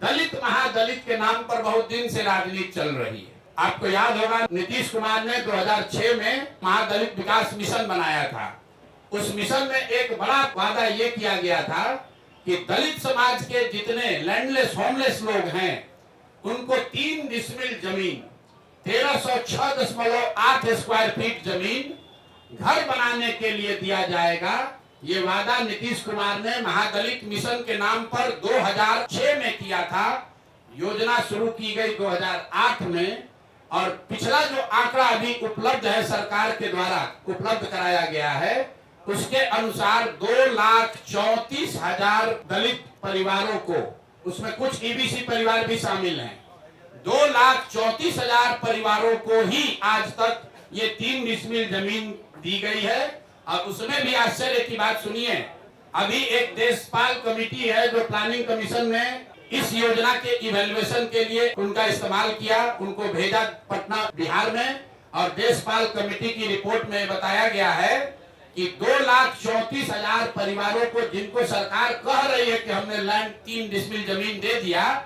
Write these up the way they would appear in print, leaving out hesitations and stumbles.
दलित महादलित के नाम पर बहुत दिन से राजनीति चल रही है। आपको याद होगा नीतीश कुमार ने 2006 में महादलित विकास मिशन बनाया था। उस मिशन में एक बड़ा वादा ये किया गया था कि दलित समाज के जितने लैंडलेस होमलेस लोग हैं उनको 3 डिसमिल जमीन 1306.8 स्क्वायर फीट जमीन घर बनाने के लिए दिया जाएगा। ये वादा नीतीश कुमार ने महादलित मिशन के नाम पर 2006 में किया था। योजना शुरू की गई 2008 में और पिछला जो आंकड़ा अभी उपलब्ध है सरकार के द्वारा उपलब्ध कराया गया है उसके अनुसार 2,34,000 दलित परिवारों को, उसमें कुछ ईबीसी परिवार भी शामिल हैं, 2,34,000 परिवारों को ही आज तक ये 3 डिसमिल जमीन दी गई है। और उसमें भी आश्चर्य की बात सुनिए, अभी एक देशपाल कमेटी है जो प्लानिंग कमीशन ने इस योजना के इवैल्यूएशन के लिए उनका इस्तेमाल किया, उनको भेजा पटना बिहार में और देशपाल कमेटी की रिपोर्ट में बताया गया है कि 2,34,000 परिवारों को जिनको सरकार कह रही है कि हमने लैंड 3 डिसमिल जमीन दे दिया,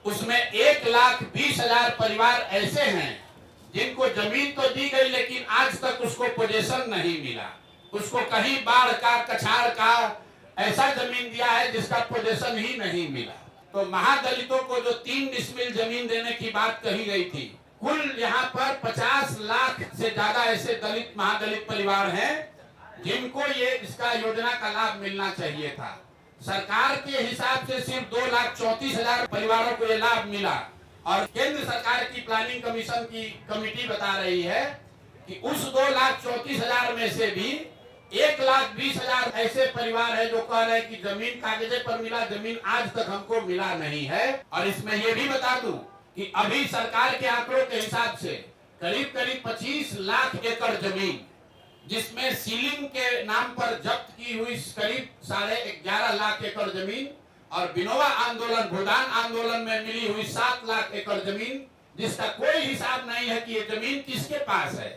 उसमें 1,20,000 परिवार ऐसे हैं जिनको जमीन तो दी गई लेकिन आज तक उसको पोजेशन नहीं मिला। उसको कहीं बाढ़ का कछाड़ का ऐसा जमीन दिया है जिसका पोजेशन ही नहीं मिला। तो महादलितों को जो 3 डिसमिल जमीन देने की बात कही गई थी, कुल यहाँ पर 50 लाख से ज्यादा ऐसे दलित महादलित परिवार हैं जिनको ये इसका योजना का लाभ मिलना चाहिए था। सरकार के हिसाब से सिर्फ 2,34,000 परिवारों को ये लाभ मिला और केंद्र सरकार की प्लानिंग कमीशन की कमेटी बता रही है कि उस 2,34,000 में से भी 1,20,000 ऐसे परिवार है जो कह रहे हैं कि जमीन कागजे पर मिला, जमीन आज तक हमको मिला नहीं है। और इसमें यह भी बता दूं कि अभी सरकार के आंकड़ों के हिसाब से करीब करीब 25 लाख एकड़ जमीन जिसमें सीलिंग के नाम पर जब्त की हुई करीब 11.5 लाख एकड़ जमीन और विनोबा आंदोलन भूदान आंदोलन में मिली हुई 7 लाख एकड़ जमीन जिसका कोई हिसाब नहीं है कि ये जमीन किसके पास है,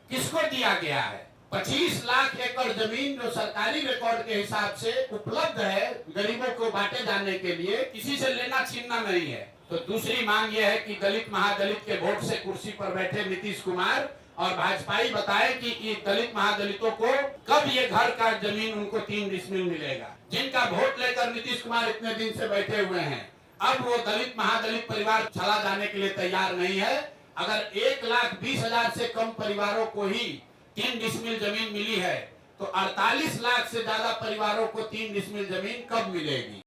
किसको दिया गया है। 25 लाख एकड़ जमीन जो सरकारी रिकॉर्ड के हिसाब से उपलब्ध है गरीबों को बांटे जाने के लिए, किसी से लेना छीनना नहीं है। तो दूसरी मांग यह है कि दलित महादलित के वोट से कुर्सी पर बैठे नीतीश कुमार और भाजपाई बताए कि ये दलित महादलितों को कब ये घर का जमीन उनको 3 डिसमिल मिलेगा। जिनका वोट लेकर नीतीश कुमार इतने दिन से बैठे हुए हैं, अब वो दलित महादलित परिवार चला जाने के लिए तैयार नहीं है। अगर 1,20,000 से कम परिवारों को ही 3 डिसमिल जमीन मिली है तो 48 लाख से ज्यादा परिवारों को 3 डिसमिल जमीन कब मिलेगी।